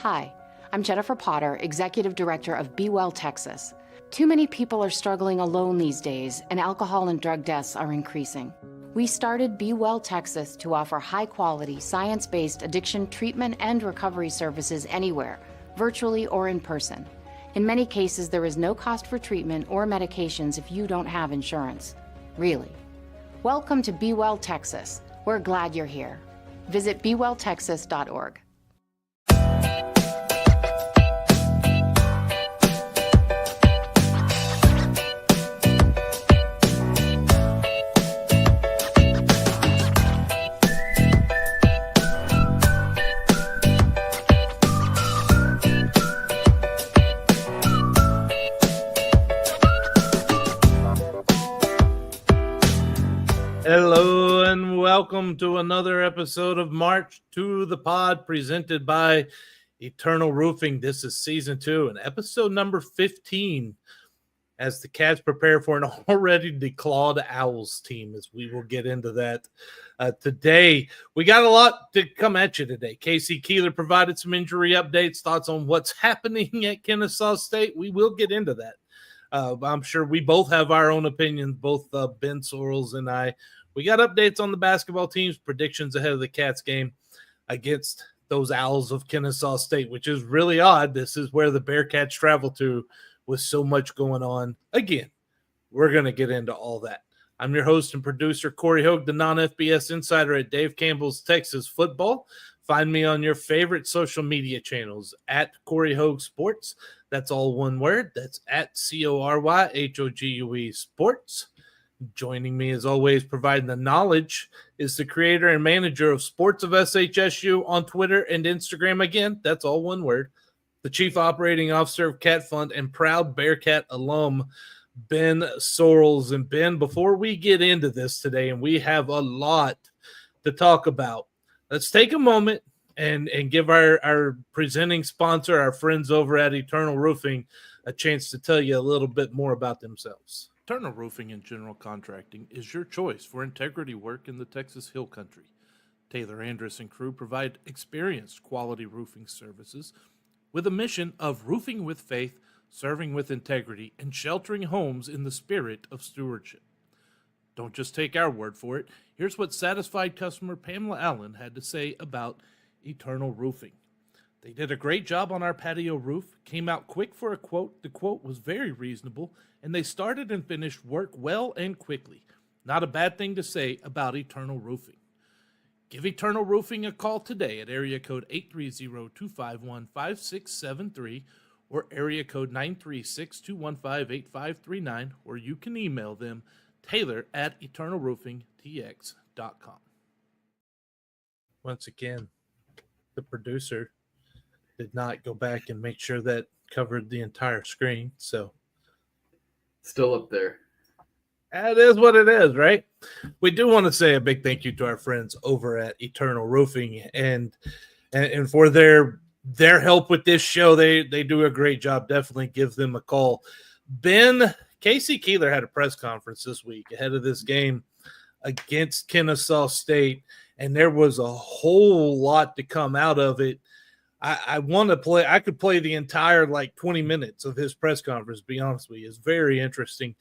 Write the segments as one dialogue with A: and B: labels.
A: Hi, I'm Jennifer Potter, Executive Director of Be Well Texas. Too many people are struggling alone these days, and alcohol and drug deaths are increasing. We started Be Well Texas to offer high-quality, science-based addiction treatment and recovery services anywhere, virtually or in person. In many cases, there is no cost for treatment or medications if you don't have insurance. Really. Welcome to Be Well Texas. We're glad you're here. Visit bewelltexas.org.
B: Hello and welcome to another episode of March to the Pod presented by Eternal Roofing. This is season 2 and episode number 15 as the Cats prepare for an already declawed Owls team, as we will get into that today. We got a lot to come at you today. Casey Keeler provided some injury updates, thoughts on what's happening at Kennesaw State. We will get into that. I'm sure we both have our own opinions, both Ben Sorrells and I. We got updates on the basketball teams, predictions ahead of the Cats game against those Owls of Kennesaw State, which is really odd. This is where the Bearcats travel to with so much going on. Again, we're going to get into all that. I'm your host and producer, Corey Hogue, the non-FBS insider at Dave Campbell's Texas Football. Find me on your favorite social media channels at Corey Hogue Sports. That's all one word. That's at CORYHOGUE Sports. Joining me, as always, providing the knowledge, is the creator and manager of Sports of SHSU on Twitter and Instagram. Again, that's all one word. The chief operating officer of Cat Fund and proud Bearcat alum, Ben Sorrells. And Ben, before we get into this today, and we have a lot to talk about, let's take a moment and give our presenting sponsor, our friends over at Eternal Roofing, a chance to tell you a little bit more about themselves.
C: Eternal Roofing and General Contracting is your choice for integrity work in the Texas Hill Country. Taylor Andrus and crew provide experienced quality roofing services with a mission of roofing with faith, serving with integrity, and sheltering homes in the spirit of stewardship. Don't just take our word for it. Here's what satisfied customer Pamela Allen had to say about Eternal Roofing. They did a great job on our patio roof, came out quick for a quote. The quote was very reasonable, and they started and finished work well and quickly. Not a bad thing to say about Eternal Roofing. Give Eternal Roofing a call today at area code 830-251-5673 or area code 936-215-8539, or you can email them taylor@eternalroofingtx.com.
B: Once again, the producer did not go back and make sure that covered the entire screen. So
D: still up there.
B: That is what it is, right? We do want to say a big thank you to our friends over at Eternal Roofing and for their help with this show. They do a great job. Definitely give them a call. Ben, Casey Keeler had a press conference this week ahead of this game against Kennesaw State, and there was a whole lot to come out of it. I want to play. I could play the entire 20 minutes of his press conference, to be honest with you. It's very interesting.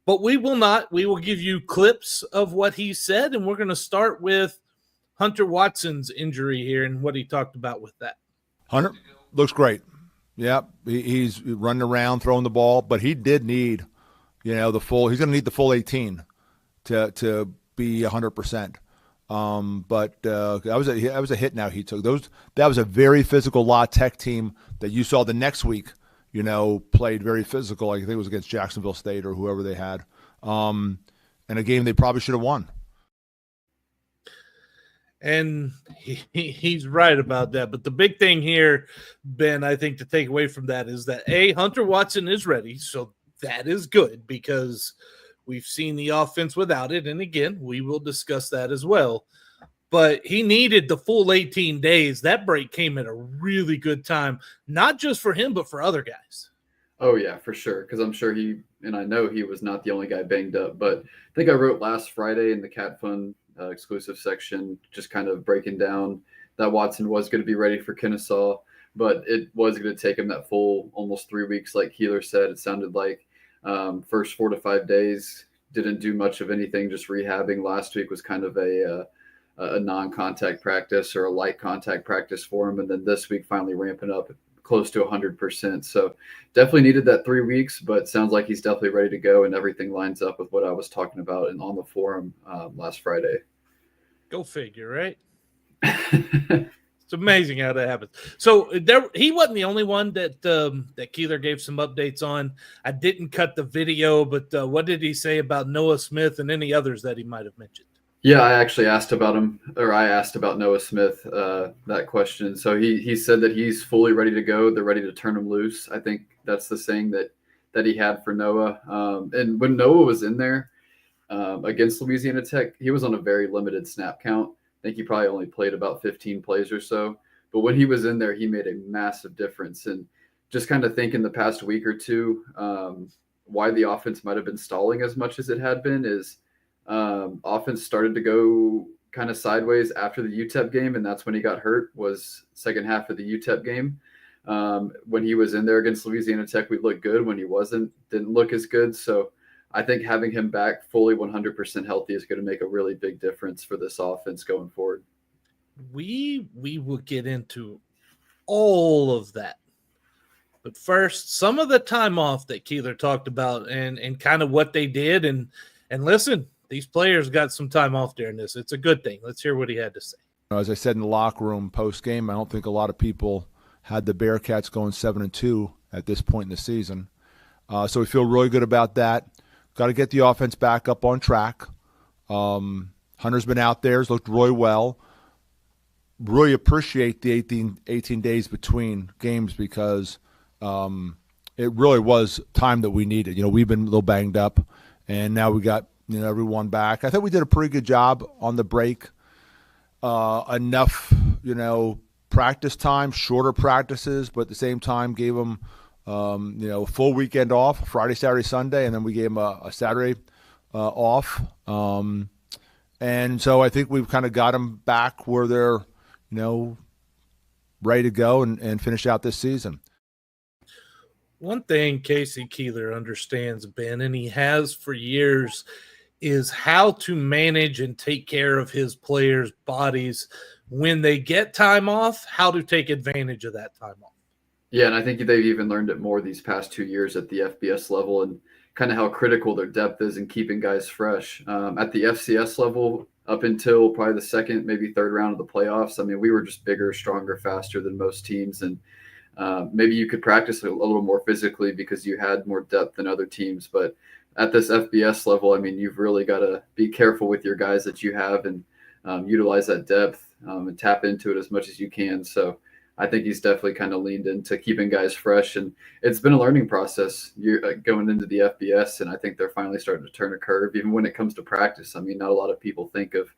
B: But we will not. We will give you clips of what he said, and we're going to start with Hunter Watson's injury here and what he talked about with that.
E: Hunter looks great. Yeah, he's running around, throwing the ball, but he did need, the full – he's going to need the full 18 to be 100%. But that was a hit now he took. That was a very physical La Tech team that you saw the next week, played very physical. I think it was against Jacksonville State or whoever they had. And a game they probably should have won.
B: And he's right about that. But the big thing here, Ben, I think to take away from that is that, Hunter Watson is ready. So that is good because we've seen the offense without it. And again, we will discuss that as well. But he needed the full 18 days. That break came at a really good time, not just for him, but for other guys.
D: Oh, yeah, for sure. Because I'm sure I know he was not the only guy banged up. But I think I wrote last Friday in the Cat Fund exclusive section, just kind of breaking down that Watson was going to be ready for Kennesaw. but it was going to take him that full almost 3 weeks. Like Keeler said, it sounded like first 4 to 5 days didn't do much of anything, just rehabbing. Last week was kind of a non-contact practice or a light contact practice for him. And then this week finally ramping up close to 100%. So definitely needed that 3 weeks, but sounds like he's definitely ready to go, and everything lines up with what I was talking about and on the forum last Friday.
B: Go figure, right? It's amazing how that happens. So he wasn't the only one that Keeler gave some updates on. I didn't cut the video, but what did he say about Noah Smith and any others that he might have mentioned?
D: Yeah, I actually asked about him, or I asked about Noah Smith, that question. So he said that he's fully ready to go. They're ready to turn him loose. I think that's the saying that he had for Noah. And when Noah was in there against Louisiana Tech, he was on a very limited snap count. I think he probably only played about 15 plays or so. But when he was in there, he made a massive difference. And just kind of think in the past week or two, why the offense might have been stalling as much as it had been is offense started to go kind of sideways after the UTEP game, and that's when he got hurt, was second half of the UTEP game. When he was in there against Louisiana Tech, we looked good. When he wasn't, didn't look as good. So I think having him back fully 100% healthy is going to make a really big difference for this offense going forward.
B: We will get into all of that. But first, some of the time off that Keeler talked about and kind of what they did. And listen, these players got some time off during this. It's a good thing. Let's hear what he had to say.
E: As I said in the locker room post-game, I don't think a lot of people had the Bearcats going 7-2 at this point in the season. So we feel really good about that. Got to get the offense back up on track. Hunter's been out there. He's looked really well. Really appreciate the 18 days between games because it really was time that we needed. We've been a little banged up, and now we got everyone back. I think we did a pretty good job on the break. Enough, practice time, shorter practices, but at the same time gave them, a full weekend off, Friday, Saturday, Sunday, and then we gave them a Saturday off. And so I think we've kind of got them back where they're, ready to go and finish out this season.
B: One thing Casey Keeler understands, Ben, and he has for years, is how to manage and take care of his players' bodies when they get time off, how to take advantage of that time off.
D: Yeah, and I think they've even learned it more these past 2 years at the FBS level and kind of how critical their depth is in keeping guys fresh. At the FCS level, up until probably the second, maybe third round of the playoffs, I mean, we were just bigger, stronger, faster than most teams. And maybe you could practice a little more physically because you had more depth than other teams. But at this FBS level, I mean, you've really got to be careful with your guys that you have and utilize that depth and tap into it as much as you can. So I think he's definitely kind of leaned into keeping guys fresh. And it's been a learning process going into the FBS, and I think they're finally starting to turn a curve, even when it comes to practice. I mean, not a lot of people think of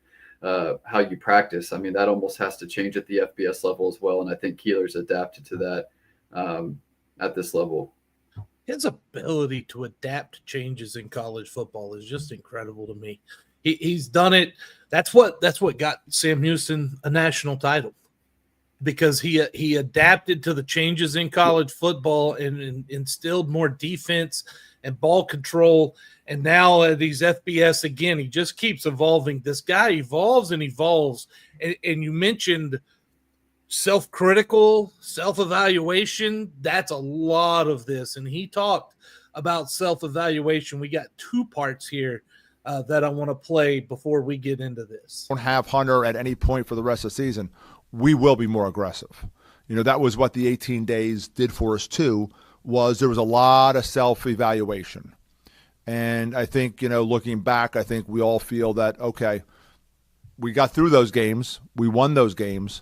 D: how you practice. I mean, that almost has to change at the FBS level as well, and I think Keeler's adapted to that at this level.
B: His ability to adapt to changes in college football is just incredible to me. He's done it. That's what got Sam Houston a national title, because he adapted to the changes in college football and instilled more defense and ball control. And now at these FBS, again, he just keeps evolving. This guy evolves and evolves. And you mentioned self-critical, self-evaluation. That's a lot of this. And he talked about self-evaluation. We got two parts here that I want to play before we get into this.
E: Don't have Hunter at any point for the rest of the season. We will be more aggressive. That was what the 18 days did for us too, was there was a lot of self-evaluation. And I think, looking back, I think we all feel that, okay, we got through those games. We won those games.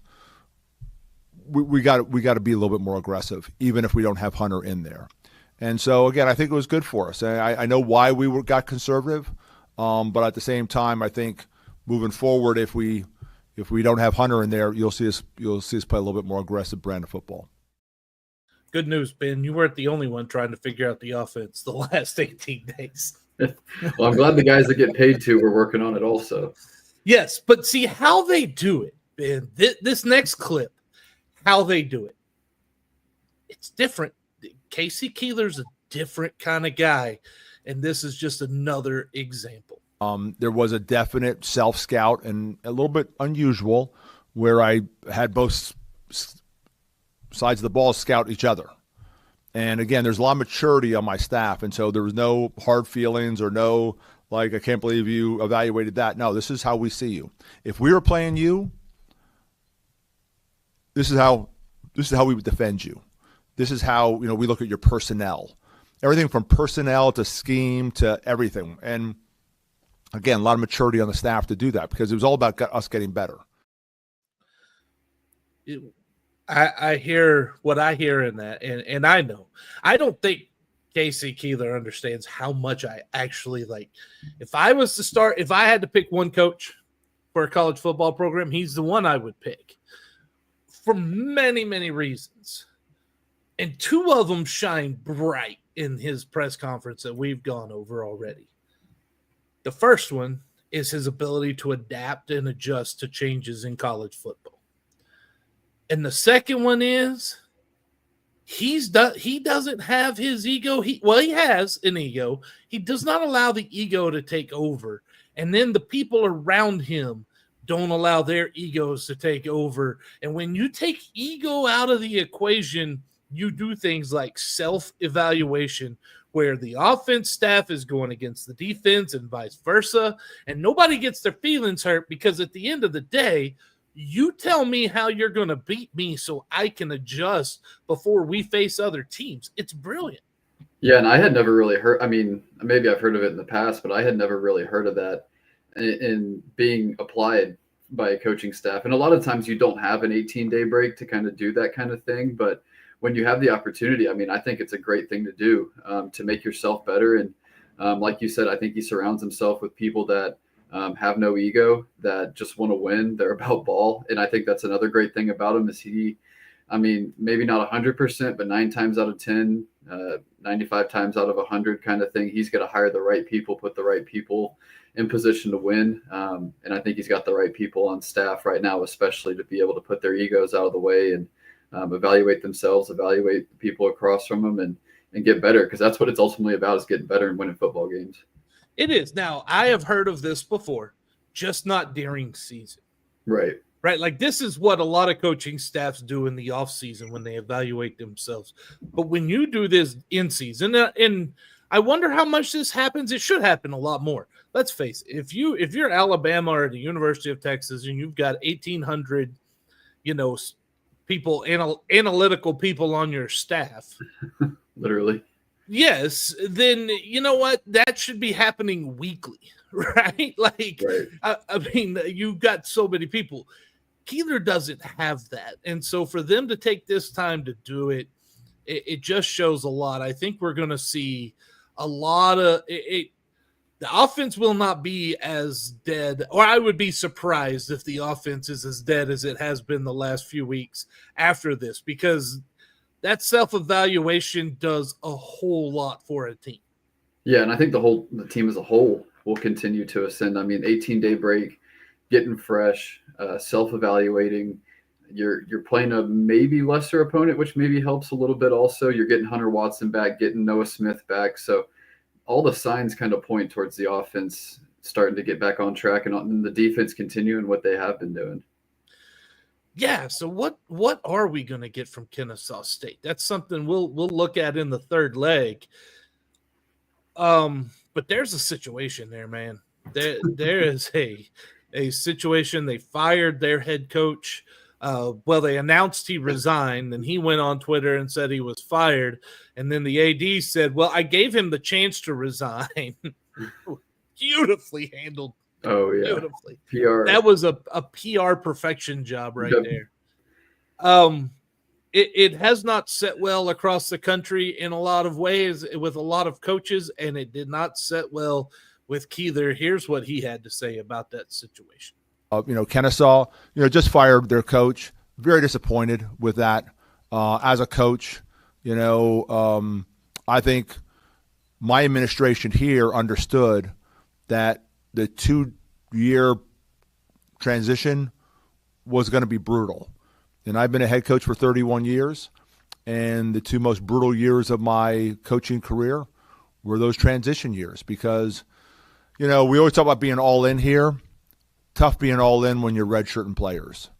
E: We got to be a little bit more aggressive, even if we don't have Hunter in there. And so, again, I think it was good for us. I know why we got conservative, but at the same time, I think moving forward, if we don't have Hunter in there, you'll see us play a little bit more aggressive brand of football.
B: Good news, Ben. You weren't the only one trying to figure out the offense the last 18 days.
D: Well, I'm glad the guys that get paid to were working on it also.
B: Yes, but see how they do it, Ben. This next clip, how they do it. it's different. Casey Keeler's a different kind of guy, and this is just another example.
E: There was a definite self-scout and a little bit unusual where I had both sides of the ball scout each other. And again, there's a lot of maturity on my staff, and so there was no hard feelings or no, like, I can't believe you evaluated that. No, this is how we see you. If we were playing you, this is how we would defend you. This is how, we look at your personnel. Everything from personnel to scheme to everything. And again, a lot of maturity on the staff to do that because it was all about us getting better.
B: I hear what I hear in that, and I know. I don't think Casey Keeler understands how much I actually like. If I had to pick one coach for a college football program, he's the one I would pick for many, many reasons. And two of them shine bright in his press conference that we've gone over already. The first one is his ability to adapt and adjust to changes in college football. And the second one is he doesn't have his ego. He has an ego. He does not allow the ego to take over. And then the people around him don't allow their egos to take over. And when you take ego out of the equation, you do things like self-evaluation where the offense staff is going against the defense and vice versa. And nobody gets their feelings hurt because at the end of the day, you tell me how you're going to beat me so I can adjust before we face other teams. It's brilliant.
D: Yeah, and I had never really heard, maybe I've heard of it in the past, but I had never really heard of that in being applied by a coaching staff. And a lot of times you don't have an 18-day break to kind of do that kind of thing. But when you have the opportunity, I think it's a great thing to do to make yourself better. And like you said, I think he surrounds himself with people that have no ego, that just want to win. They're about ball. And I think that's another great thing about him is maybe not 100%, but 9 times out of 10, 95 times out of 100 kind of thing. He's got to hire the right people, put the right people in position to win. And I think he's got the right people on staff right now, especially to be able to put their egos out of the way and evaluate themselves, evaluate the people across from them and get better. Because that's what it's ultimately about, is getting better and winning football games.
B: It is. Now, I have heard of this before, just not during season.
D: Right.
B: Like this is what a lot of coaching staffs do in the off season when they evaluate themselves. But when you do this in season, and I wonder how much this happens. It should happen a lot more. Let's face it. If you're Alabama or the University of Texas and you've got 1,800, people, analytical people on your staff,
D: Literally.
B: Yes, then you know what? That should be happening weekly, right? Right. You've got so many people. Keeler doesn't have that. And so for them to take this time to do it, it just shows a lot. I think we're going to see a lot of it. The offense will not be as dead, or I would be surprised if the offense is as dead as it has been the last few weeks after this, because that self-evaluation does a whole lot for a team.
D: Yeah, and I think the team as a whole will continue to ascend. 18-day break, getting fresh, self-evaluating. You're playing a maybe lesser opponent, which maybe helps a little bit also. You're getting Hunter Watson back, getting Noah Smith back. So all the signs kind of point towards the offense starting to get back on track and the defense continuing what they have been doing.
B: Yeah, so what are we going to get from Kennesaw State? That's something we'll look at in the third leg. But there's a situation there, man. There is a situation. They fired their head coach. They announced he resigned, and he went on Twitter and said he was fired. And then the AD said, well, I gave him the chance to resign. Beautifully handled.
D: Oh, yeah.
B: Beautifully.
D: PR.
B: That was a PR perfection job right there. It has not set well across the country in a lot of ways with a lot of coaches, and it did not set well with Keeler. Here's what he had to say about that situation.
E: Kennesaw, just fired their coach. Very disappointed with that. As a coach, I think my administration here understood that the 2-year transition was going to be brutal. And I've been a head coach for 31 years. And the two most brutal years of my coaching career were those transition years because, we always talk about being all in here. Tough being all in when you're redshirting players.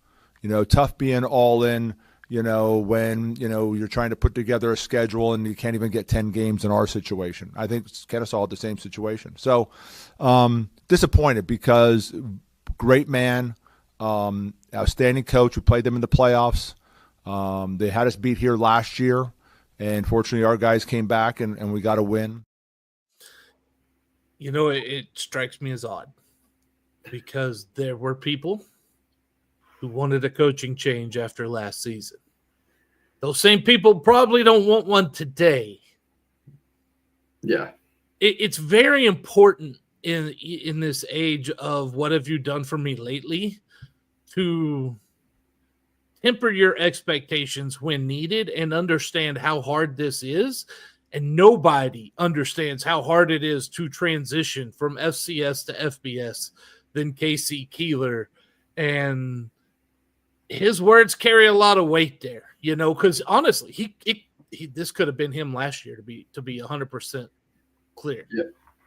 E: Tough being all in, when, you're trying to put together a schedule and you can't even get 10 games in our situation. I think Kennesaw had the same situation. So disappointed because great man, outstanding coach. We played them in the playoffs. They had us beat here last year, and fortunately our guys came back and we got a win.
B: It strikes me as odd because there were people who wanted a coaching change after last season. Those same people probably don't want one today.
D: Yeah.
B: It's very important in this age of what have you done for me lately to temper your expectations when needed and understand how hard this is. And nobody understands how hard it is to transition from FCS to FBS than Casey Keeler. And his words carry a lot of weight there, because honestly, he this could have been him last year to be 100% clear.
D: Yeah.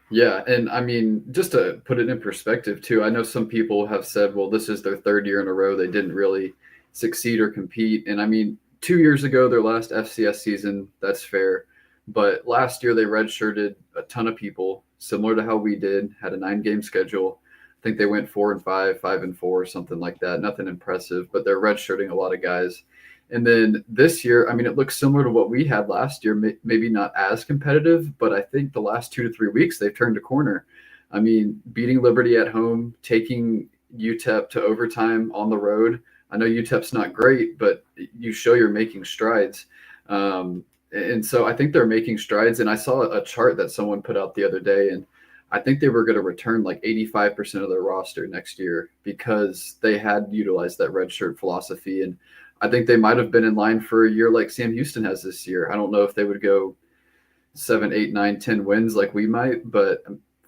D: Yeah. And I mean, just to put it in perspective too, I know some people have said, well, this is their third year in a row. They didn't really succeed or compete. And I mean, 2 years ago, their last FCS season, that's fair. But last year they redshirted a ton of people, similar to how we did, had a 9-game schedule. I think they went 4-5, 5-4, something like that. Nothing impressive, but they're redshirting a lot of guys. And then this year, I mean, it looks similar to what we had last year, maybe not as competitive, but I think the last 2 to 3 weeks they've turned a corner. I mean, beating Liberty at home, taking UTEP to overtime on the road. I know UTEP's not great, but you show you're making strides. And so I think they're making strides. And I saw a chart that someone put out the other day, and I think they were going to return like 85% of their roster next year because they had utilized that redshirt philosophy. And I think they might have been in line for a year like Sam Houston has this year. I don't know if they would go 7, 8, 9, 10 wins like we might, but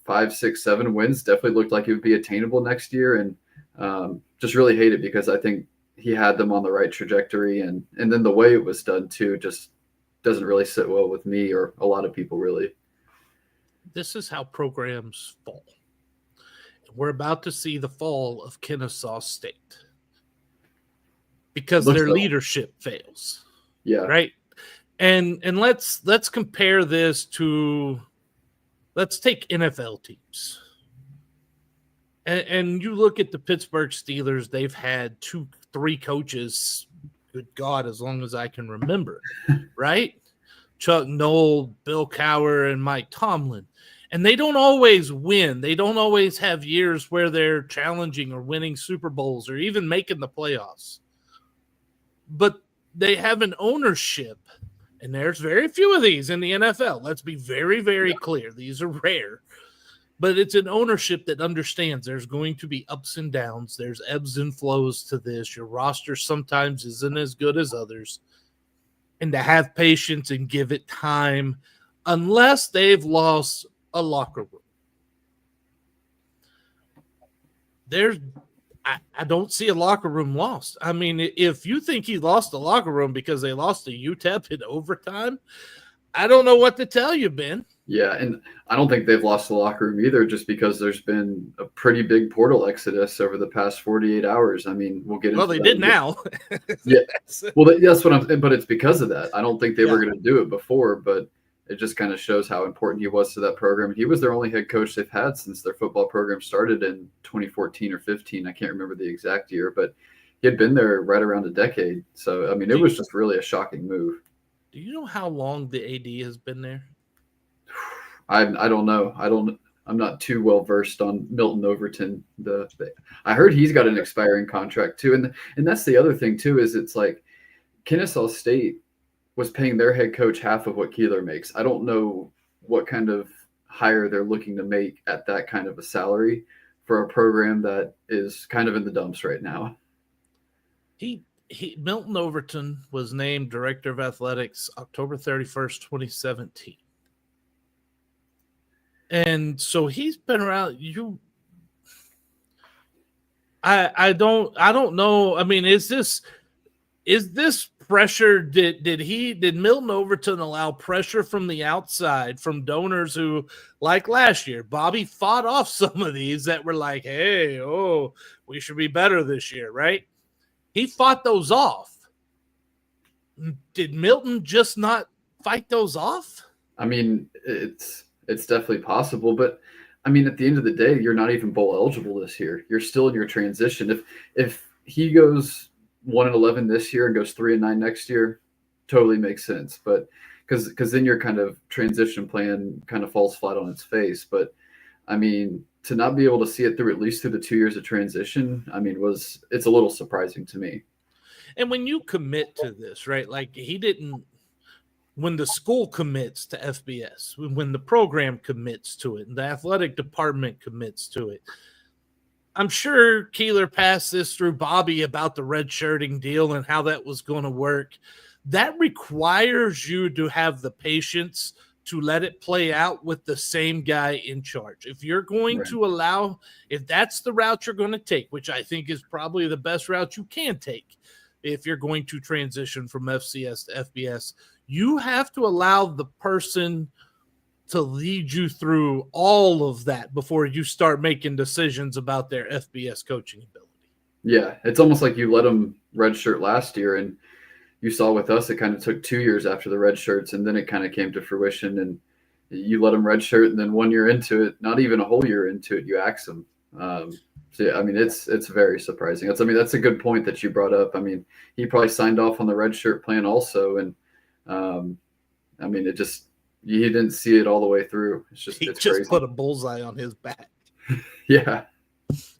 D: 5, 6, 7 wins definitely looked like it would be attainable next year. And just really hate it because I think he had them on the right trajectory. And then the way it was done too, just doesn't really sit well with me or a lot of people really.
B: This is how programs fall. We're about to see the fall of Kennesaw State because their leadership fails.
D: Yeah.
B: Right. And let's compare this to, let's take NFL teams. And you look at the Pittsburgh Steelers, they've had 2-3 coaches, good God, as long as I can remember, right? Chuck Noll, Bill Cowher, and Mike Tomlin. And they don't always win. They don't always have years where they're challenging or winning Super Bowls or even making the playoffs. But they have an ownership, and there's very few of these in the NFL. Let's be very, very clear. These are rare. But it's an ownership that understands there's going to be ups and downs. There's ebbs and flows to this. Your roster sometimes isn't as good as others. And to have patience and give it time unless they've lost a locker room. I don't see a locker room lost. I mean, if you think he lost a locker room because they lost to UTEP in overtime, I don't know what to tell you, Ben.
D: Yeah, and I don't think they've lost the locker room either just because there's been a pretty big portal exodus over the past 48 hours. I mean, we'll get into
B: Well, they did now.
D: Yeah. Well, that's what I'm – but it's because of that. I don't think they were going to do it before, but it just kind of shows how important he was to that program. He was their only head coach they've had since their football program started in 2014 or 15. I can't remember the exact year, but he had been there right around a decade. So, I mean, it was just really a shocking move.
B: Do you know how long the AD has been there?
D: I don't know. I'm not too well versed on Milton Overton. I heard he's got an expiring contract too, and that's the other thing too. Is it's like Kennesaw State was paying their head coach half of what Keeler makes. I don't know what kind of hire they're looking to make at that kind of a salary for a program that is kind of in the dumps right now.
B: Milton Overton was named Director of Athletics October 31st, 2017. And so he's been around. I don't know. I mean, is this pressure did Milton Overton allow pressure from the outside from donors who, like last year, Bobby fought off some of these that were like, hey, we should be better this year, right? He fought those off. Did Milton just not fight those off?
D: I mean, it's definitely possible, but I mean, at the end of the day, you're not even bowl eligible this year. You're still in your transition. If he goes 1-11 this year and goes 3-9 next year, totally makes sense. But because then your kind of transition plan kind of falls flat on its face. But I mean, to not be able to see it through at least through the 2 years of transition, I mean, it's a little surprising to me.
B: And when you commit to this, right? Like he didn't. When the school commits to FBS, when the program commits to it, and the athletic department commits to it, I'm sure Keeler passed this through Bobby about the redshirting deal and how that was going to work. That requires you to have the patience to let it play out with the same guy in charge. If you're going to allow, if that's the route you're going to take, which I think is probably the best route you can take, if you're going to transition from FCS to FBS, you have to allow the person to lead you through all of that before you start making decisions about their FBS coaching ability.
D: Yeah, it's almost like you let them redshirt last year, and you saw with us, it kind of took 2 years after the red shirts, and then it kind of came to fruition, and you let them redshirt, and then 1 year into it, not even a whole year into it, you axe them. So yeah, I mean, it's very surprising. That's a good point that you brought up. I mean, he probably signed off on the red shirt plan also, and I mean, he didn't see it all the way through. It's crazy.
B: Put a bullseye on his back.
D: Yeah,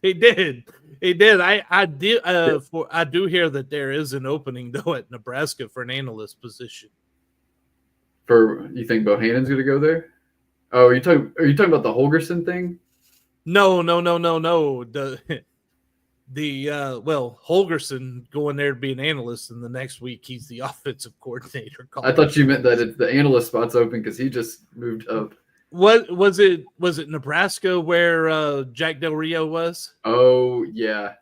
B: he did. I do hear that there is an opening though at Nebraska for an analyst position.
D: You think Bohannon's going to go there? Oh, are you talking about the Holgerson thing?
B: No. Holgerson going there to be an analyst, and the next week he's the offensive coordinator.
D: I thought you meant that the analyst spot's open because he just moved up.
B: What was it? Was it Nebraska where Jack Del Rio was?
D: Oh yeah,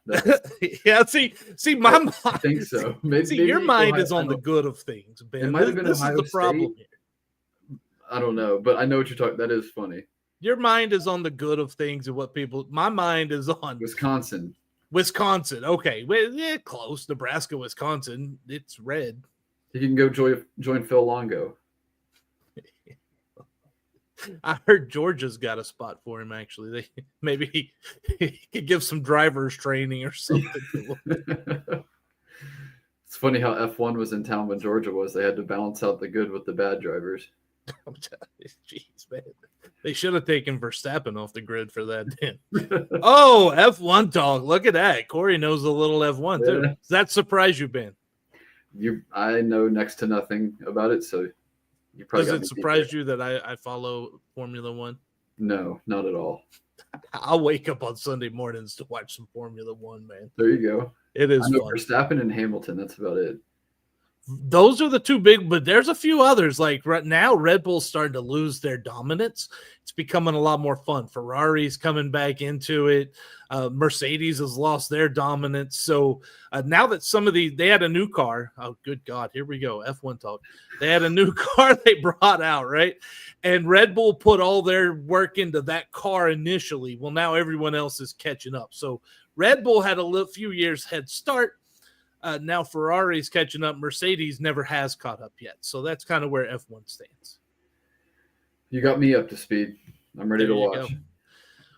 B: yeah. See, my mind.
D: I think so.
B: Maybe your mind is on the good of things, Ben.
D: It might have been
B: this
D: Ohio
B: is the problem
D: State.
B: here.
D: I don't know, but I know what you're talking. That is funny.
B: Your mind is on the good of things and what people. My mind is on
D: Wisconsin.
B: Okay, well, yeah, close. Nebraska, Wisconsin. It's red.
D: He can go join Phil Longo.
B: I heard Georgia's got a spot for him. Actually, maybe he could give some drivers training or something.
D: It's funny how F1 was in town when Georgia was. They had to balance out the good with the bad drivers.
B: Jeez, man. They should have taken Verstappen off the grid for that. Oh, F1 talk. Look at that. Corey knows a little F1 too.
D: Yeah.
B: Does that surprise you, Ben?
D: I know next to nothing about it, so you probably.
B: Does it surprise you that I follow Formula One?
D: No, not at all.
B: I'll wake up on Sunday mornings to watch some Formula One, man.
D: There you go.
B: It is
D: I know
B: fun.
D: Verstappen and Hamilton. That's about it.
B: Those are the two big, but there's a few others. Like right now, Red Bull's starting to lose their dominance. It's becoming a lot more fun. Ferrari's coming back into it. Mercedes has lost their dominance. So now that they had a new car. Oh, good God. Here we go. F1 talk. They had a new car they brought out, right? And Red Bull put all their work into that car initially. Well, now everyone else is catching up. So Red Bull had a few years head start. Now Ferrari's catching up. Mercedes never has caught up yet. So that's kind of where F1 stands.
D: You got me up to speed. I'm ready to watch.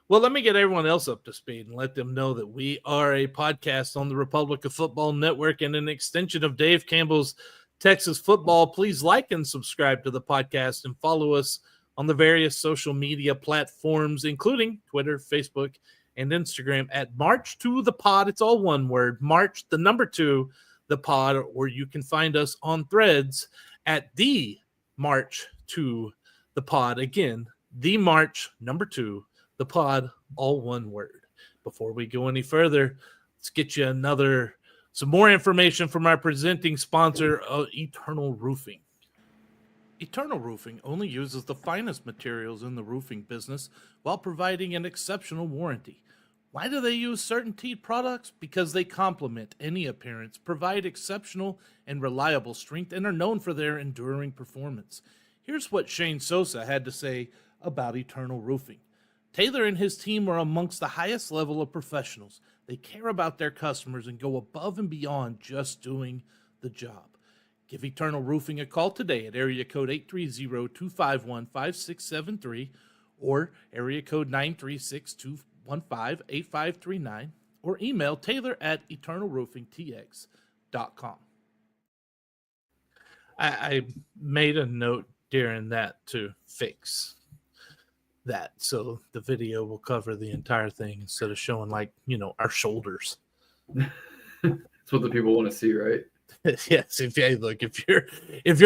B: Well, let me get everyone else up to speed and let them know that we are a podcast on the Republic of Football Network and an extension of Dave Campbell's Texas Football. Please like and subscribe to the podcast and follow us on the various social media platforms, including Twitter, Facebook, and Instagram at March to the Pod. It's all one word, March, the number 2, the Pod, or you can find us on Threads at the March to the Pod. Again, the March, number 2, the Pod, all one word. Before we go any further, let's get you some more information from our presenting sponsor, Eternal Roofing. Eternal Roofing only uses the finest materials in the roofing business while providing an exceptional warranty.
C: Why do they use CertainTeed products? Because they complement any appearance, provide exceptional and reliable strength, and are known for their enduring performance. Here's what Shane Sosa had to say about Eternal Roofing. Taylor and his team are amongst the highest level of professionals. They care about their customers and go above and beyond just doing the job. Give Eternal Roofing a call today at area code 830-251-5673 or area code 936-215-8539 or email Taylor at eternalroofingtx.com. I made a note during that to fix that so the video will cover the entire thing instead of showing our shoulders.
D: That's what the people want to see, right?
C: Yes, if you're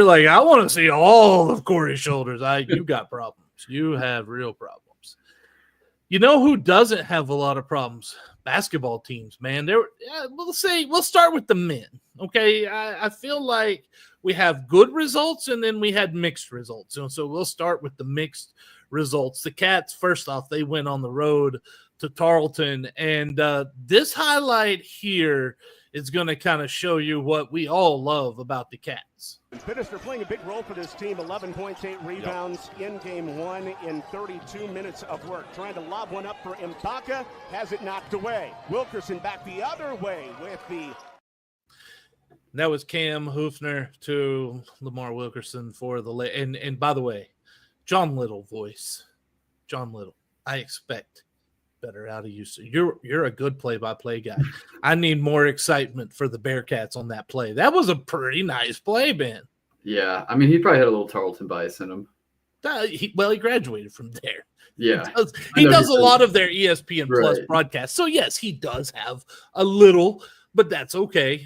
C: like, I want to see all of Corey's shoulders, you got problems. You have real problems. You know who doesn't have a lot of problems? Basketball teams, man. We'll start with the men. Okay, I feel like we have good results and then we had mixed results. So we'll start with the mixed results. The Cats, first off, they went on the road to Tarleton, and this highlight here is going to kind of show you what we all love about the Cats.
F: Pittister playing a big role for this team, 11 points, 8 rebounds in game one in 32 minutes of work. Trying to lob one up for Mbaka, has it knocked away. Wilkerson back the other way with the...
C: That was Cam Hoofner to Lamar Wilkerson for the and by the way, John Little voice. John Little, I expect better out of you. So you're a good play-by-play guy. I need more excitement for the Bearcats on that play. That was a pretty nice play, Ben.
D: Yeah, I mean, he probably had a little Tarleton bias in him.
C: He graduated from there.
D: Yeah.
C: He does a lot of their ESPN Plus broadcasts. So, yes, he does have a little, but that's okay.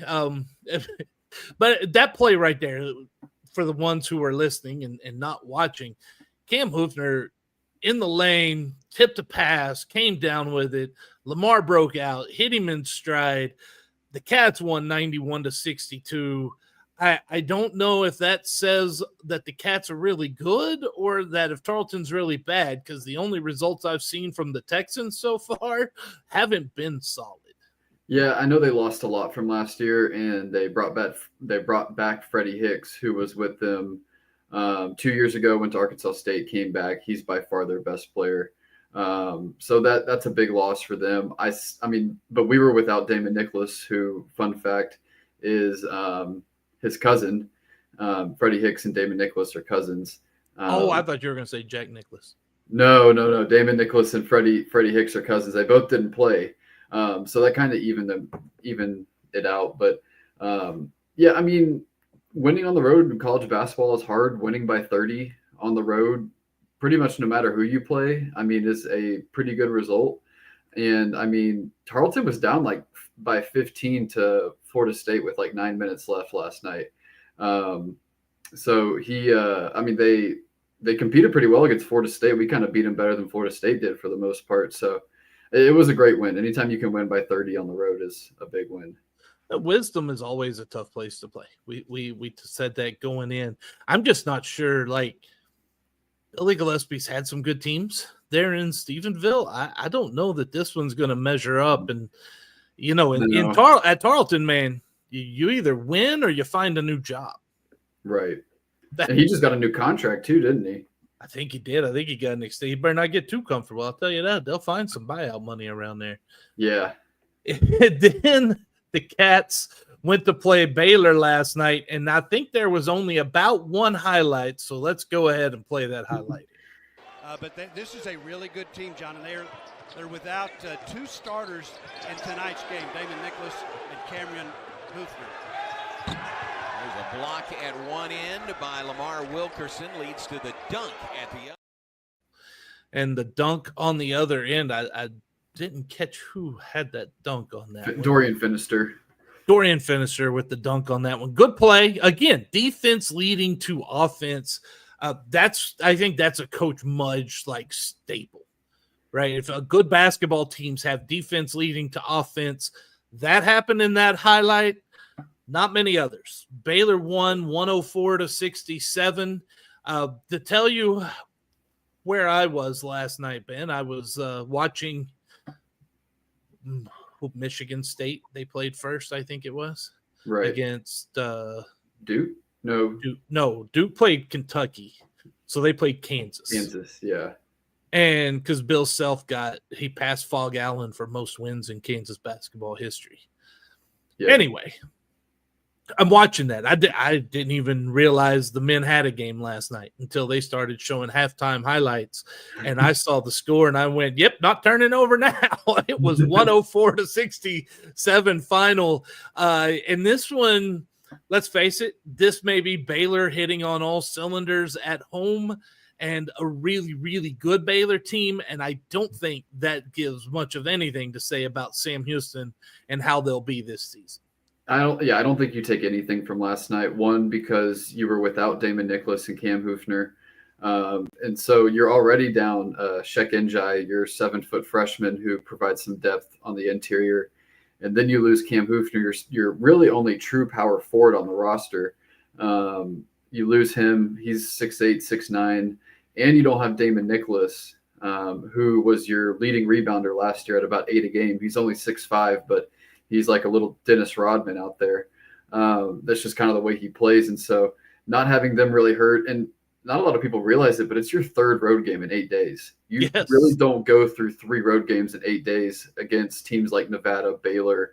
C: But that play right there, for the ones who are listening and not watching, Cam Hoofner in the lane, tipped a pass, came down with it. Lamar broke out, hit him in stride. The Cats won 91-62. I don't know if that says that the Cats are really good or that if Tarleton's really bad, because the only results I've seen from the Texans so far haven't been solid.
D: Yeah, I know they lost a lot from last year, and they brought back Freddie Hicks, who was with them 2 years ago, went to Arkansas State, came back. He's by far their best player. So that's a big loss for them. I mean, but we were without Damon Nicholas, who, fun fact, is his cousin. Freddie Hicks and Damon Nicholas are cousins.
C: I thought you were going to say Jack Nicholas.
D: No. Damon Nicholas and Freddie Hicks are cousins. They both didn't play. So that kind of even it out. But yeah, I mean, winning on the road in college basketball is hard. Winning by 30 on the road, pretty much no matter who you play, I mean, is a pretty good result. And I mean, Tarleton was down by 15 to Florida State with 9 minutes left last night. So I mean, they competed pretty well against Florida State. We kind of beat them better than Florida State did for the most part. So it was a great win. Anytime you can win by 30 on the road is a big win.
C: Wisdom is always a tough place to play. We said that going in. I'm just not sure. Billy Gillespie's had some good teams there in Stephenville. I don't know that this one's going to measure up. And at Tarleton, man, you either win or you find a new job.
D: Right. And he just got a new contract too, didn't he?
C: I think he did. I think he got an extension. He better not get too comfortable. I'll tell you that. They'll find some buyout money around there.
D: Yeah.
C: Then the Cats went to play Baylor last night, and I think there was only about one highlight, so let's go ahead and play that highlight.
G: But this is a really good team, John, and they're without two starters in tonight's game, Damon Nicholas and Cameron Hoofner.
H: There's a block at one end by Lamar Wilkerson, leads to the dunk at the other.
C: And the dunk on the other end, I didn't catch who had that dunk on that.
D: Dorian Finister.
C: Dorian Finister with the dunk on that one. Good play. Again, defense leading to offense. I think that's a Coach Mudge staple, right? If good basketball teams have defense leading to offense, that happened in that highlight. Not many others. Baylor won 104-67. To tell you where I was last night, Ben, I was watching
B: Michigan State. They played first, I think it was,
D: Right.
B: against
D: Duke? No.
B: Duke played Kentucky, so they played Kansas.
D: Kansas, yeah.
B: And because Bill Self he passed Fog Allen for most wins in Kansas basketball history.
D: Yeah.
B: Anyway, I'm watching that. I didn't even realize the men had a game last night until they started showing halftime highlights. And I saw the score and I went, yep, not turning over now. It was 104-67 final. And this one, let's face it, this may be Baylor hitting on all cylinders at home and a really, really good Baylor team. And I don't think that gives much of anything to say about Sam Houston and how they'll be this season.
D: I don't think you take anything from last night. One, because you were without Damon Nicholas and Cam Hoofner. And so you're already down Shek Njai, your 7-foot freshman who provides some depth on the interior. And then you lose Cam Hoofner. You're really only true power forward on the roster. You lose him. He's 6'8", 6'9", and you don't have Damon Nicholas, who was your leading rebounder last year at about 8 a game. He's only 6'5", but he's like a little Dennis Rodman out there. That's just kind of the way he plays. And so not having them really hurt, and not a lot of people realize it, but it's your third road game in 8 days. You really don't go through 3 road games in 8 days against teams like Nevada, Baylor,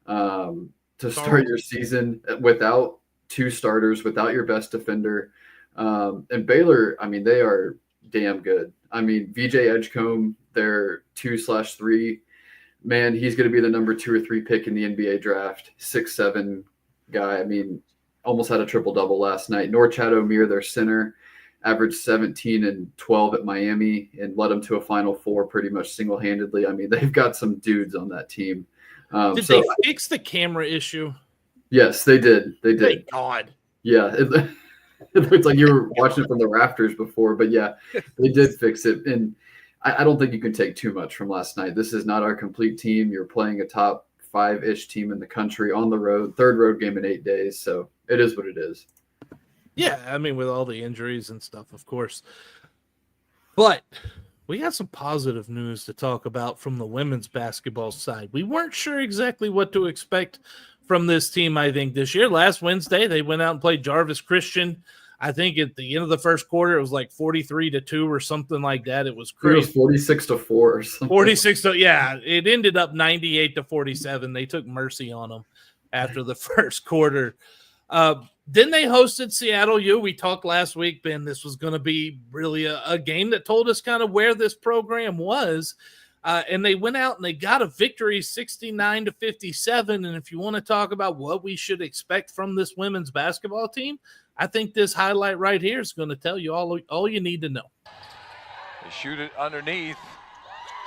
D: to start your season without 2 starters, without your best defender. And Baylor, I mean, they are damn good. I mean, VJ Edgecombe, their 2/3, man, he's going to be the number 2 or 3 pick in the NBA draft. 6'7" guy. I mean, almost had a triple-double last night. Norchad Omier, their center, averaged 17 and 12 at Miami and led them to a Final Four pretty much single-handedly. I mean, they've got some dudes on that team.
B: Did they fix the camera issue?
D: Yes, they did. They did.
B: Thank God.
D: Yeah. It looks like you were watching it from the rafters before, but yeah, they did fix it. And I don't think you can take too much from last night. This is not our complete team. You're playing a top 5-ish team in the country on the road, third road game in 8 days. So it is what it is.
B: Yeah, I mean, with all the injuries and stuff, of course. But we got some positive news to talk about from the women's basketball side. We weren't sure exactly what to expect from this team, I think, this year. Last Wednesday, they went out and played Jarvis Christian. I think at the end of the first quarter, it was like 43-2 or something like that. It was crazy.
D: It was 46-4 or something.
B: 46 yeah. It ended up 98-47. They took mercy on them after the first quarter. Then they hosted Seattle U. We talked last week, Ben, this was going to be really a game that told us kind of where this program was. And they went out and they got a victory 69-57. And if you want to talk about what we should expect from this women's basketball team, I think this highlight right here is going to tell you all you need to know.
I: They shoot it underneath.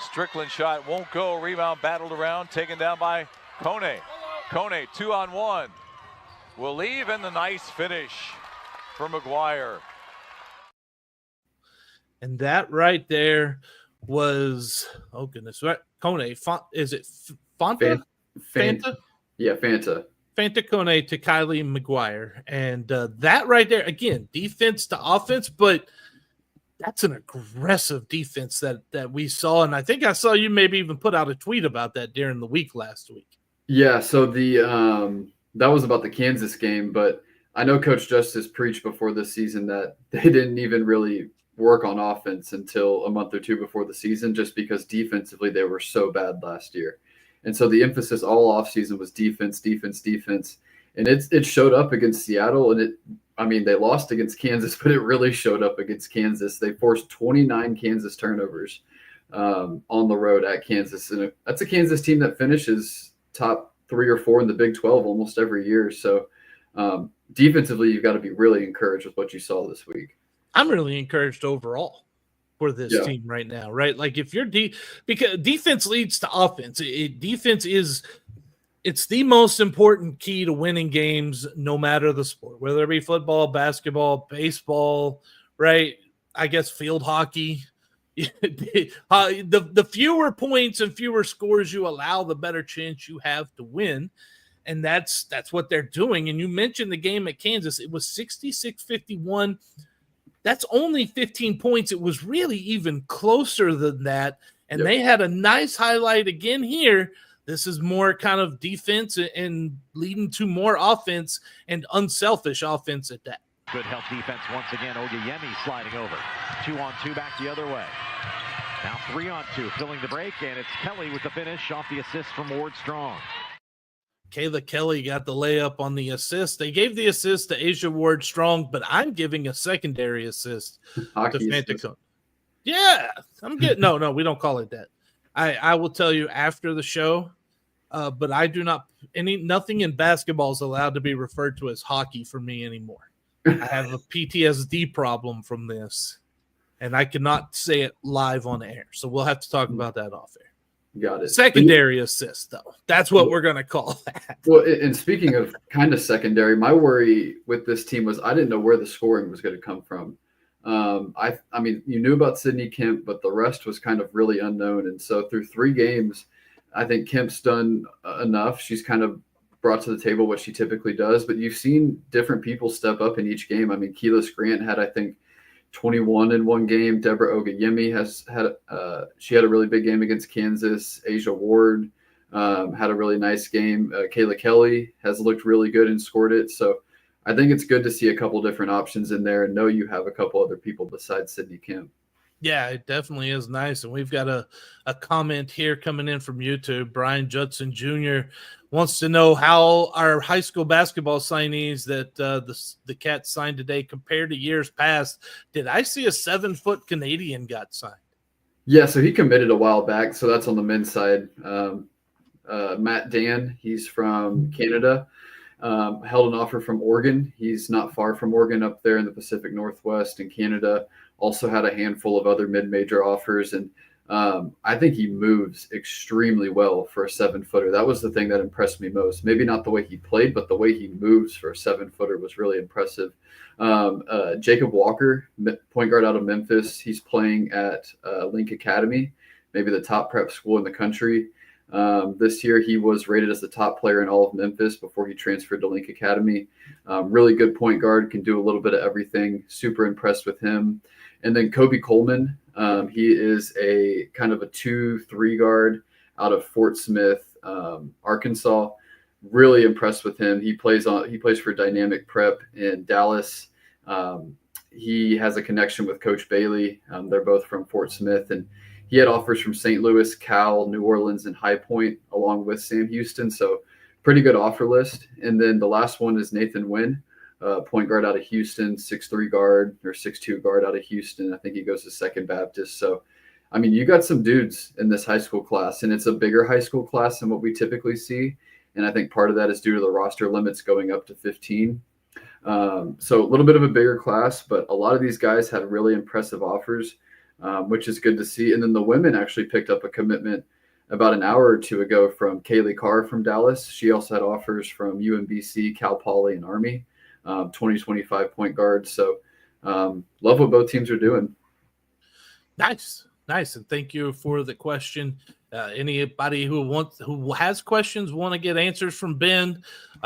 I: Strickland shot won't go. Rebound battled around, taken down by Kone. Kone 2-on-1. Will leave, and the nice finish for McGuire.
B: And that right there was, oh goodness, right? Kone, is it Fanta? Fanta?
D: Yeah, Fanta.
B: Fanta Kone to Kylie McGuire. And that right there, again, defense to offense, but that's an aggressive defense that we saw. And I think I saw you maybe even put out a tweet about that during the week last week.
D: Yeah, so that was about the Kansas game, but I know Coach Justice preached before this season that they didn't even really work on offense until a month or two before the season, just because defensively they were so bad last year. And so the emphasis all offseason was defense. And it showed up against Seattle. And they lost against Kansas, but it really showed up against Kansas. They forced 29 Kansas turnovers on the road at Kansas. And that's a Kansas team that finishes top 3 or 4 in the Big 12 almost every year. So defensively, you've got to be really encouraged with what you saw this week.
B: I'm really encouraged overall for this team right now, right? Like if you're because defense leads to offense. Defense is the most important key to winning games, no matter the sport, whether it be football, basketball, baseball, right? I guess field hockey. The fewer points and fewer scores you allow, the better chance you have to win. And that's what they're doing. And you mentioned the game at Kansas. It was 66-51. That's only 15 points. It was really even closer than that. And they had a nice highlight again here. This is more kind of defense and leading to more offense and unselfish offense at that.
J: Good help defense once again. Oguyemi sliding over. 2-on-2 back the other way. Now 3-on-2 filling the break, and it's Kelly with the finish off the assist from Ward Strong.
B: Kayla Kelly got the layup on the assist. They gave the assist to Asia Ward Strong, but I'm giving a secondary assist to Fanta. Yeah, I'm getting no, we don't call it that. I will tell you after the show, but I do not nothing in basketball is allowed to be referred to as hockey for me anymore. I have a PTSD problem from this, and I cannot say it live on air. So we'll have to talk about that off air.
D: Got it.
B: Secondary assist, though. That's what we're going to call that.
D: Well, and speaking of kind of secondary, my worry with this team was I didn't know where the scoring was going to come from. I mean, you knew about Sydney Kemp, but the rest was kind of really unknown. And so through 3 games, I think Kemp's done enough. She's kind of brought to the table what she typically does, but you've seen different people step up in each game. I mean, Keelis Grant had, I think, 21 in one game. Deborah Oguyemi had a really big game against Kansas. Asia Ward had a really nice game. Kayla Kelly has looked really good and scored it. So I think it's good to see a couple different options in there and know you have a couple other people besides Sydney Kemp.
B: Yeah, it definitely is nice. And we've got a comment here coming in from YouTube. Brian Judson Jr. wants to know how our high school basketball signees that the Cats signed today compared to years past. Did I see a 7-foot Canadian got signed?
D: Yeah, so he committed a while back. So that's on the men's side. Matt Dan, he's from Canada. Held an offer from Oregon. He's not far from Oregon up there in the Pacific Northwest in Canada. Also had a handful of other mid-major offers. And I think he moves extremely well for a 7-footer. That was the thing that impressed me most. Maybe not the way he played, but the way he moves for a 7-footer was really impressive. Jacob Walker, point guard out of Memphis. He's playing at Link Academy, maybe the top prep school in the country. This year, he was rated as the top player in all of Memphis before he transferred to Link Academy. Really good point guard, can do a little bit of everything. Super impressed with him. And then Kobe Coleman, he is a kind of a 2-3 guard out of Fort Smith, Arkansas. Really impressed with him. He plays for Dynamic Prep in Dallas. He has a connection with Coach Bailey. They're both from Fort Smith, and he had offers from St. Louis, Cal, New Orleans, and High Point, along with Sam Houston. So pretty good offer list. And then the last one is Nathan Wynn, point guard out of Houston, 6'3 guard or 6'2 guard out of Houston. I think he goes to Second Baptist. So, I mean, you got some dudes in this high school class, and it's a bigger high school class than what we typically see. And I think part of that is due to the roster limits going up to 15. So a little bit of a bigger class, but a lot of these guys had really impressive offers. Which is good to see. And then the women actually picked up a commitment about an hour or two ago from Kaylee Carr from Dallas. She also had offers from UMBC, Cal Poly, and Army, 20-25 point guards. So love what both teams are doing.
B: Nice. And thank you for the question. Anybody who has questions, want to get answers from Ben,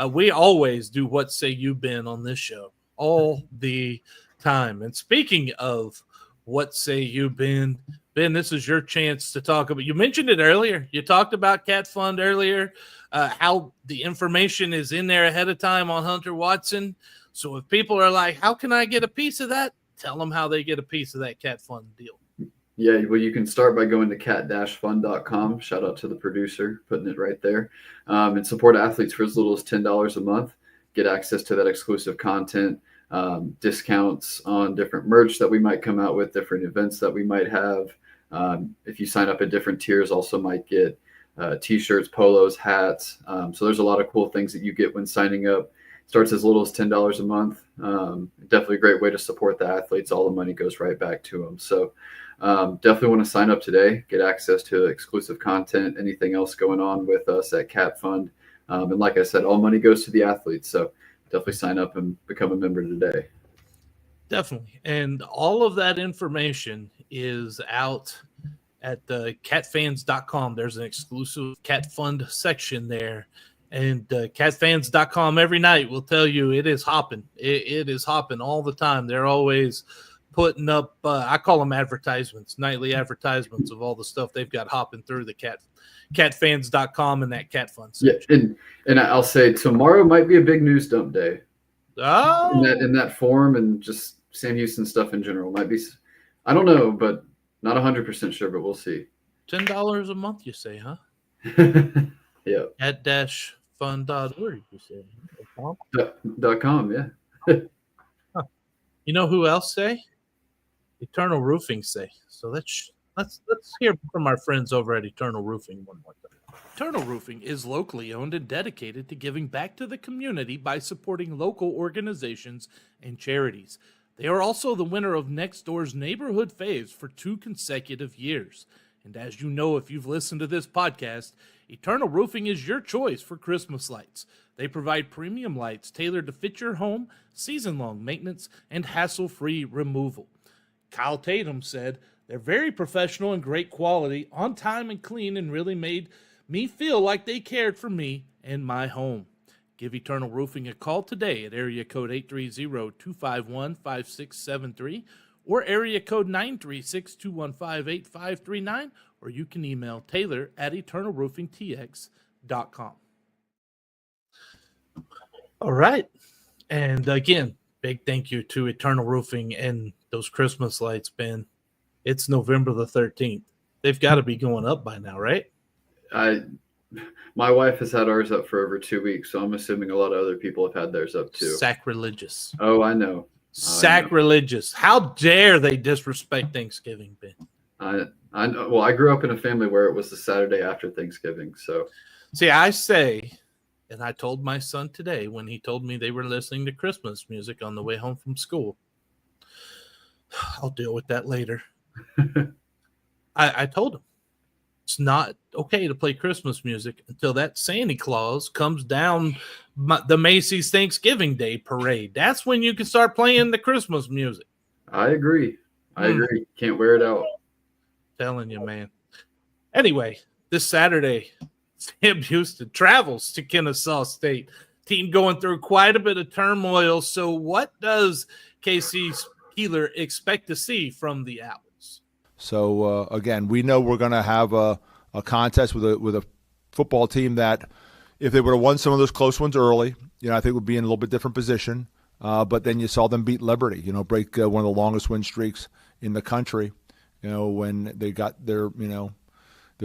B: we always do What Say You, Ben, on this show all the time. And speaking of What Say You, Ben? Ben, this is your chance to talk about. You mentioned it earlier. You talked about Cat Fund earlier, how the information is in there ahead of time on Hunter Watson. So if people are like, how can I get a piece of that? Tell them how they get a piece of that Cat Fund deal.
D: Yeah, well, you can start by going to cat-fund.com. Shout out to the producer, putting it right there. And support athletes for as little as $10 a month. Get access to that exclusive content. Discounts on different merch that we might come out with, different events that we might have. If you sign up at different tiers, also might get t-shirts, polos, hats. So there's a lot of cool things that you get when signing up. Starts as little as $10 a month. Definitely a great way to support the athletes. All the money goes right back to them. So definitely want to sign up today, get access to exclusive content, anything else going on with us at Cat Fund. And like I said, all money goes to the athletes. So definitely sign up and become a member today.
B: Definitely. And all of that information is out at the catfans.com. There's an exclusive Cat Fund section there. And catfans.com every night will tell you it is hopping. It is hopping all the time. They're always putting up, I call them advertisements, nightly advertisements of all the stuff they've got hopping through the catfans.com and that cat fun section.
D: Yeah, and I'll say tomorrow might be a big news dump day.
B: Oh,
D: In that form, and just Sam Houston stuff in general might be. I don't know, but not 100% sure, but we'll see.
B: $10 a month, you say, huh?
D: Yeah.
B: At-fun.org, you say.
D: .com, yeah.
B: Huh. You know who else say? Eternal Roofing say. So let's hear from our friends over at Eternal Roofing one more time.
C: Eternal Roofing is locally owned and dedicated to giving back to the community by supporting local organizations and charities. They are also the winner of Next Door's Neighborhood Faves for 2 consecutive years. And as you know, if you've listened to this podcast, Eternal Roofing is your choice for Christmas lights. They provide premium lights tailored to fit your home, season-long maintenance, and hassle-free removal. Kyle Tatum said, "They're very professional and great quality, on time and clean, and really made me feel like they cared for me and my home." Give Eternal Roofing a call today at area code 830-251-5673 or area code 936-215-8539, or you can email Taylor at eternalroofingtx.com.
B: All right. And again, big thank you to Eternal Roofing and those Christmas lights, Ben. It's November the 13th. They've got to be going up by now, right?
D: My wife has had ours up for over 2 weeks, so I'm assuming a lot of other people have had theirs up too.
B: Sacrilegious.
D: Oh, I know.
B: Sacrilegious. How dare they disrespect Thanksgiving, Ben?
D: I know. Well, I grew up in a family where it was the Saturday after Thanksgiving. So,
B: see, I say, and I told my son today when he told me they were listening to Christmas music on the way home from school, I'll deal with that later. I told him it's not okay to play Christmas music until that Santa Claus comes down the Macy's Thanksgiving Day parade. That's when you can start playing the Christmas music.
D: I agree. Can't wear it out.
B: Telling you, man. Anyway, this Saturday, Sam Houston travels to Kennesaw State. Team going through quite a bit of turmoil. So what does KC's Keeler expect to see from the Owls?
E: So, again, we know we're going to have a contest with a football team that if they would have won some of those close ones early, I think would be in a little bit different position. But then you saw them beat Liberty, break one of the longest win streaks in the country, when they got their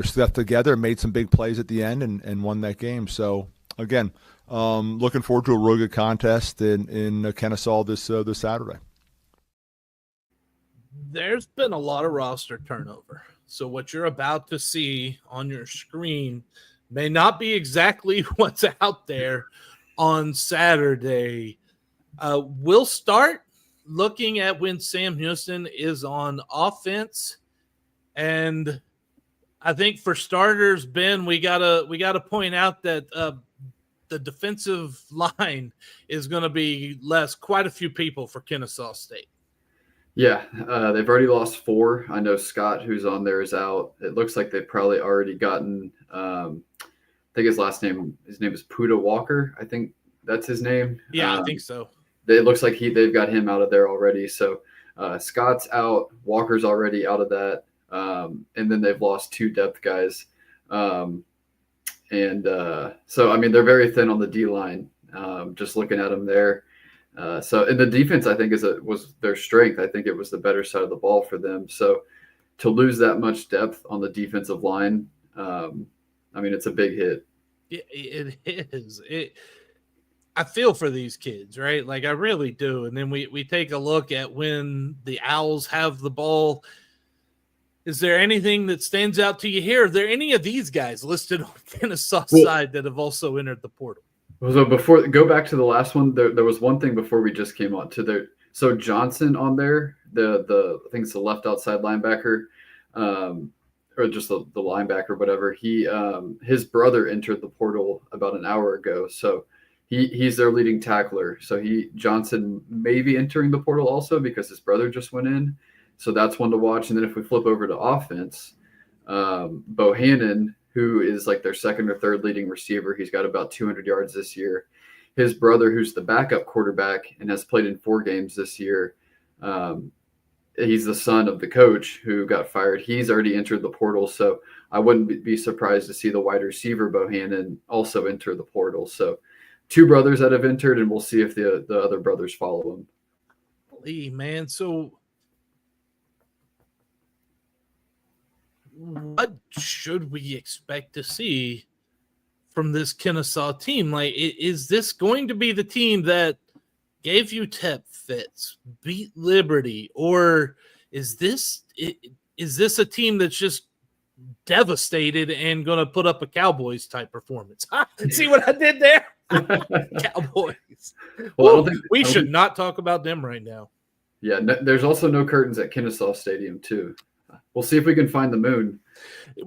E: stuff together and made some big plays at the end and won that game. So, again, looking forward to a really good contest in Kennesaw this Saturday.
B: There's been a lot of roster turnover. So what you're about to see on your screen may not be exactly what's out there on Saturday. We'll start looking at when Sam Houston is on offense. And I think for starters, Ben, we gotta point out that the defensive line is going to be quite a few people for Kennesaw State.
D: Yeah, they've already lost 4. I know Scott, who's on there, is out. It looks like they've probably already gotten, I think his name is Puda Walker. I think that's his name.
B: Yeah, I think so.
D: It looks like they've got him out of there already. So Scott's out. Walker's already out of that. And then they've lost 2 depth guys. So, I mean, they're very thin on the D-line, just looking at them there. And the defense, I think, was their strength. I think it was the better side of the ball for them. So to lose that much depth on the defensive line, I mean, it's a big hit.
B: It is. I feel for these kids, right? Like I really do. And then we take a look at when the Owls have the ball. Is there anything that stands out to you here? Are there any of these guys listed on Kennesaw side that have also entered the portal?
D: So go back to the last one. There was one thing before we just came on to there. So Johnson on there, I think it's the left outside linebacker, or just the linebacker, whatever. His brother entered the portal about an hour ago. So he's their leading tackler. So Johnson may be entering the portal also because his brother just went in. So that's one to watch. And then if we flip over to offense, Bohannon, who is like their second or third leading receiver. He's got about 200 yards this year. His brother, who's the backup quarterback and has played in 4 games this year, he's the son of the coach who got fired. He's already entered the portal, so I wouldn't be surprised to see the wide receiver Bohannon also enter the portal. So 2 brothers that have entered, and we'll see if the other brothers follow him.
B: Lee, man, so what should we expect to see from this Kennesaw team? Like, is this going to be the team that gave you Tep Fitz, beat Liberty, or is this a team that's just devastated and going to put up a Cowboys type performance? See what I did there? Cowboys.
D: Well,
B: we should not talk about them right now.
D: Yeah, there's also no curtains at Kennesaw Stadium too. We'll see if we can find the moon.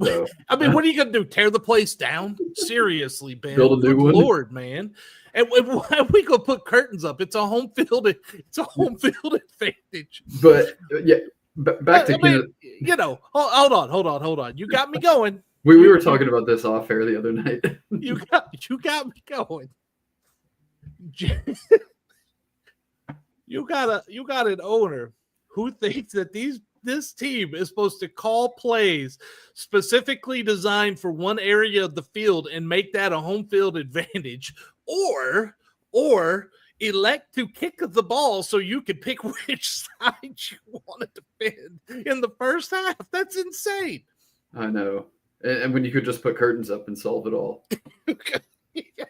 D: So.
B: I mean, what are you going to do? Tear the place down? Seriously, Ben.
D: Build a new one?
B: Lord, man. And why are we going to put curtains up? It's a home field. It's a home field advantage.
D: But yeah, back to
B: hold on. You got me going.
D: We were talking about this off air the other night.
B: You got me going. You got an owner who thinks that this team is supposed to call plays specifically designed for one area of the field and make that a home field advantage, or elect to kick the ball so you can pick which side you want to defend in the first half. That's insane.
D: I know. And when you could just put curtains up and solve it all.
B: Yeah.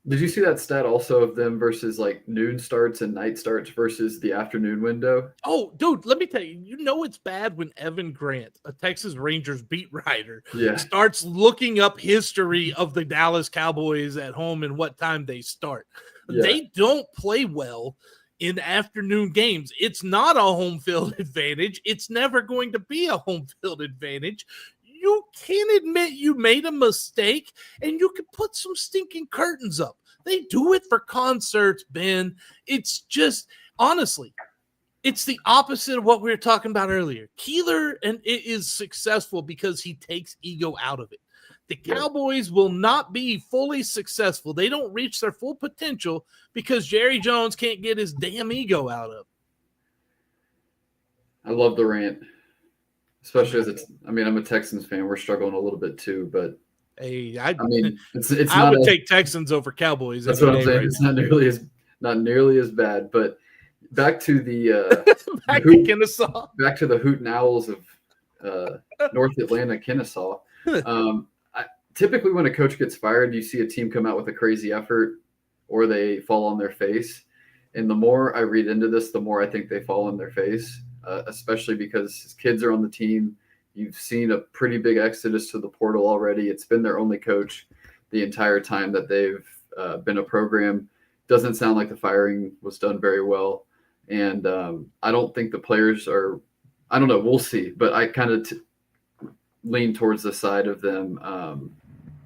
D: Did you see that stat also of them versus like noon starts and night starts versus the afternoon window?
B: Oh, dude, let me tell you, it's bad when Evan Grant, a Texas Rangers beat writer, starts looking up history of the Dallas Cowboys at home and what time they start. Yeah. They don't play well in afternoon games. It's not a home field advantage. It's never going to be a home field advantage. You can admit you made a mistake, and you can put some stinking curtains up. They do it for concerts, Ben. It's just, honestly, it's the opposite of what we were talking about earlier. Keeler is successful because he takes ego out of it. The Cowboys will not be fully successful. They don't reach their full potential because Jerry Jones can't get his damn ego out of it.
D: I love the rant. Especially as I'm a Texans fan. We're struggling a little bit too, but
B: hey,
D: I
B: would take Texans over Cowboys.
D: That's what I'm saying. It's not nearly as bad. But back to the
B: to Kennesaw.
D: Back to the Hootin' Owls of North Atlanta, Kennesaw. Typically, when a coach gets fired, you see a team come out with a crazy effort, or they fall on their face. And the more I read into this, the more I think they fall on their face. Especially because his kids are on the team. You've seen a pretty big exodus to the portal already. It's been their only coach the entire time that they've been a program. Doesn't sound like the firing was done very well. And I don't think the players are – I don't know. We'll see. But I kind of lean towards the side of them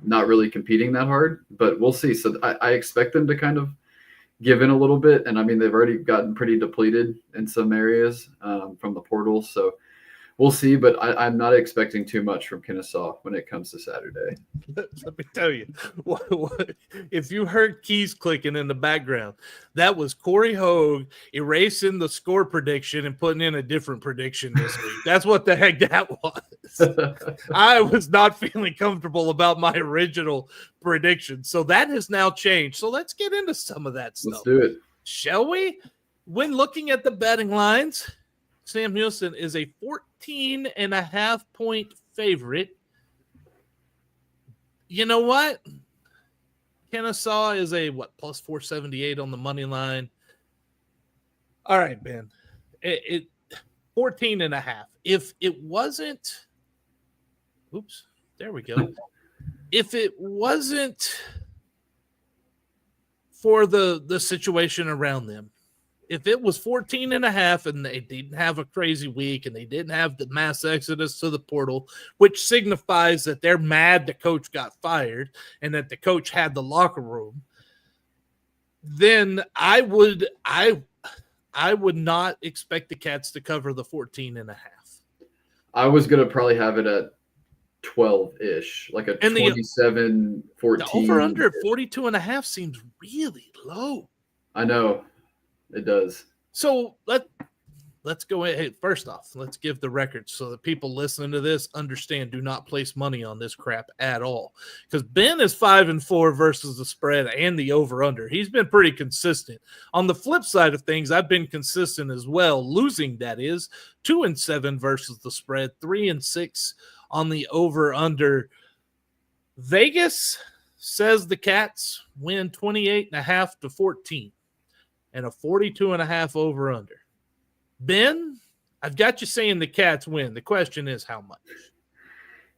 D: not really competing that hard. But we'll see. So I expect them to kind of give in a little bit. And they've already gotten pretty depleted in some areas from the portal. So we'll see, but I'm not expecting too much from Kennesaw when it comes to Saturday.
B: Let me tell you, if you heard keys clicking in the background, that was Corey Hogue erasing the score prediction and putting in a different prediction this week. That's what the heck that was. I was not feeling comfortable about my original prediction. So that has now changed. So let's get into some of that stuff.
D: Let's do it.
B: Shall we? When looking at the betting lines, Sam Houston is a 14.5 point favorite. You know what? Kennesaw is a plus 478 on the money line. All right, Ben. It 14.5. If it wasn't, oops, there we go. If it wasn't for the situation around them, if it was 14.5 and they didn't have a crazy week and they didn't have the mass exodus to the portal, which signifies that they're mad the coach got fired and that the coach had the locker room, then I would not expect the Cats to cover the 14.5.
D: I was going to probably have it at 12-ish, like a 27-14.
B: The over-under at 42.5 seems really low.
D: I know. It does.
B: So let's go ahead. First off, let's give the record so that people listening to this understand. Do not place money on this crap at all, because Ben is 5-4 versus the spread and the over/under. He's been pretty consistent. On the flip side of things, I've been consistent as well, losing, that is, 2-7 versus the spread, 3-6 on the over/under. Vegas says the Cats win 28.5-14 and a 42.5 over/under. Ben, I've got you saying the Cats win. The question is how much?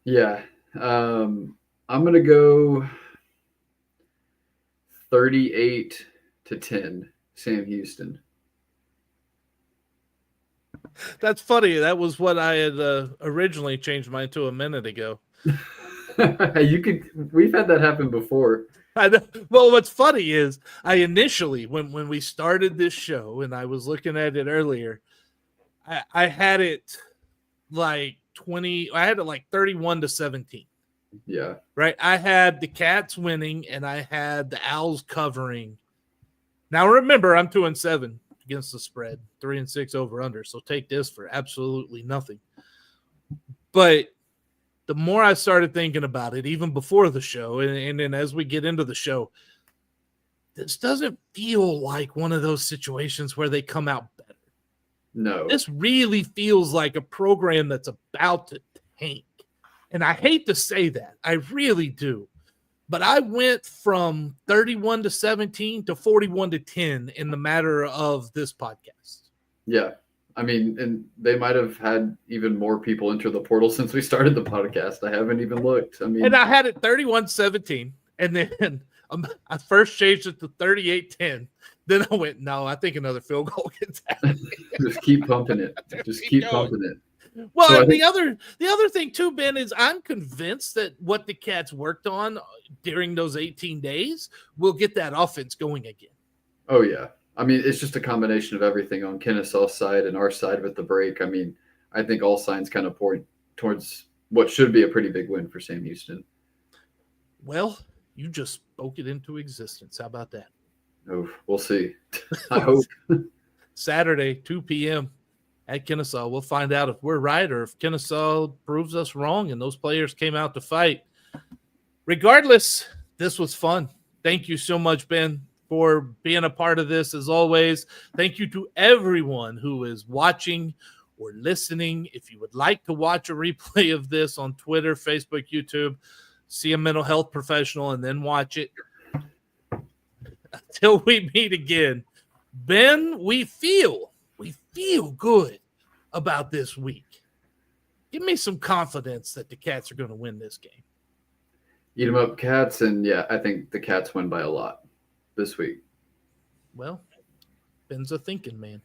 D: Yeah. I'm going to go 38-10, Sam Houston.
B: That's funny. That was what I had originally changed mine to a minute ago.
D: We've had that happen before.
B: Well, what's funny is I initially, when we started this show and I was looking at it earlier, I had it like 31-17.
D: Yeah.
B: Right. I had the Cats winning and I had the Owls covering. Now remember, I'm 2-7 against the spread, 3-6 over/under. So take this for absolutely nothing. But the more I started thinking about it, even before the show, and then as we get into the show, this doesn't feel like one of those situations where they come out better.
D: No.
B: This really feels like a program that's about to tank. And I hate to say that. I really do. But I went from 31-17 to 41-10 in the matter of this podcast.
D: Yeah. I mean, and they might have had even more people enter the portal since we started the podcast. I haven't even looked.
B: And I had it 31-17, and then I first changed it to 38-10. Then I went, no, I think another field goal gets out.
D: Just keep pumping it. Just keep pumping it.
B: Well, so the other thing too, Ben, is I'm convinced that what the Cats worked on during those 18 days will get that offense going again.
D: Oh yeah. I mean, it's just a combination of everything on Kennesaw's side and our side with the break. I mean, I think all signs kind of point towards what should be a pretty big win for Sam Houston.
B: Well, you just spoke it into existence. How about that?
D: Oh, we'll see. I hope.
B: Saturday, 2 p.m. at Kennesaw. We'll find out if we're right or if Kennesaw proves us wrong and those players came out to fight. Regardless, this was fun. Thank you so much, Ben, for being a part of this as always. Thank you to everyone who is watching or listening. If you would like to watch a replay of this on Twitter, Facebook, YouTube, see a mental health professional and then watch it. Until we meet again, Ben, we feel good about this week. Give me some confidence that the Cats are going to win this game.
D: Eat 'em up, Cats, and yeah, I think the Cats win by a lot this week.
B: Well, Ben's a thinking man.